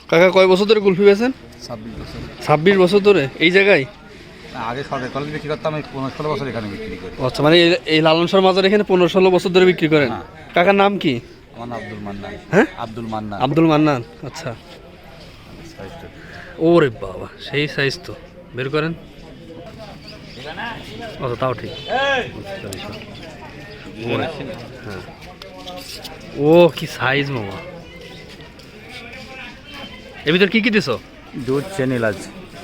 কাকা কয় বছর ধরে কুলফি বেচেন? 26 বছর। 26 বছর ধরে এই জায়গায়? আগে সরকারি কলেজ বিক্রি করতাম, আমি 15-16 বছর এখানে বিক্রি করি। আচ্ছা, মানে এই লালন শাহ মাজার এখানে 15-16 বছর ধরে বিক্রি করেন? কাকার নাম কি? আমার নাম আব্দুল মান্নান। হ্যাঁ, আব্দুল মান্নান। আব্দুল মান্নান। আচ্ছা, ওরে বাবা, সেই সাইজ তো। বের করেন। আচ্ছা, তাও ঠিক। হ্যাঁ, ও কি সাইজ মামা। এর ভিতর কি কি দিছো? দুধ, চিনি, ইলাচ।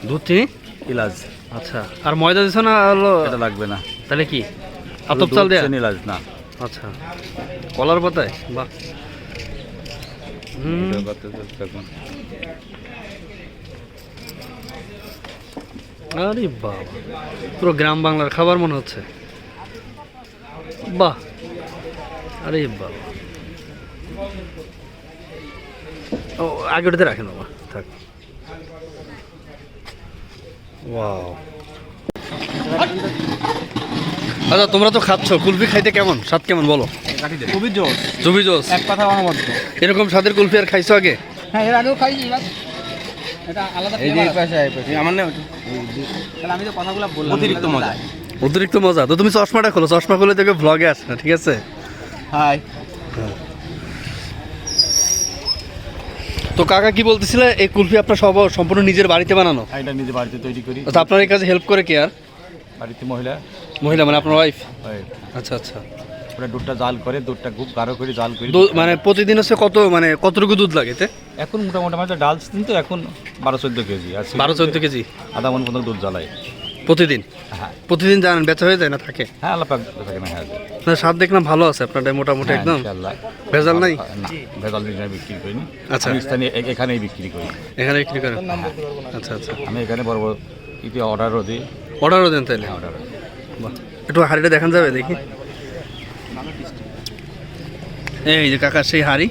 দুধ, চিনি, ইলাচ। আচ্ছা, আর ময়দা দিছো না? এটা লাগবে না। তাহলে কি আতপ চাল দেয়া? চিনি, ইলাচ না। আচ্ছা, কলার পাতায়? বাহ। আরে বাবা, পুরো গ্রাম বাংলার খাবার মনে হচ্ছে। বাহ, আরে বাবা। ও আগে ওটাতে রাখেন বাবা, থাক। ওয়াও। আচ্ছা, তোমরা তো খাচ্ছ, কুলফি খাইতে কেমন, স্বাদ কেমন বলো? খুবই জোস, খুবই জোস, এক কথা অনবদ্য। এরকম স্বাদের কুলফি আর খাইছো আগে? হ্যাঁ, এর আগেও খাইছি, এটা আলাদা আমার নেই। তাহলে আমি তো কথাগুলো বললাম, অতিরিক্ত মজা। অতিরিক্ত মজা তো। তুমি চশমাটা খোলো, চশমা খুলে দেখবে ভ্লগে আসে না, ঠিক আছে? হাই। তো কাকা কি বলতেছিলে, এই কুলফি আপনার সব সম্পূর্ণ নিজের বাড়িতে বানানো? এটা নিজে বাড়িতে তৈরি করি। আচ্ছা, আপনার এই কাজে হেল্প করে কে? আর বাড়িতে মহিলা। মহিলা মানে আপনার ওয়াইফ? আচ্ছা আচ্ছা। ওরা দুধটা জাল করে, দুধটা খুব গাঢ় করে জাল করে। মানে প্রতিদিন হচ্ছে কত, মানে কতটুকু দুধ লাগে এতে? এখন মোটামুটি আমাদের ডাল কিন্তু এখন 12-14 কেজি আছে। 12-14 কেজি আধা মন পর্যন্ত দুধ জ্বালায় প্রতিদিন? হ্যাঁ। প্রতিদিন জানেন বেচা হয়ে যায় না থাকে? হ্যাঁ, আল্লাহ পাক থাকে না। হ্যাঁ, না, স্বাদ দেখলাম ভালো আছে আপনারটা মোটামুটি একদম। ইনশাআল্লাহ। ভেজাল নাই? না, ভেজাল জিনিস বিক্রি করি না। আচ্ছা, আমি স্থানীয় এখানেই বিক্রি করি। এখানে বিক্রি করেন? আচ্ছা আচ্ছা। আমি এখানে বড় বড় ইতি অর্ডারও দিই। অর্ডারও দেন তাইলে? অর্ডার। বাহ, একটু হাঁড়িটা দেখান যাবে দেখি? এই যে কাকা সেই হাঁড়ি।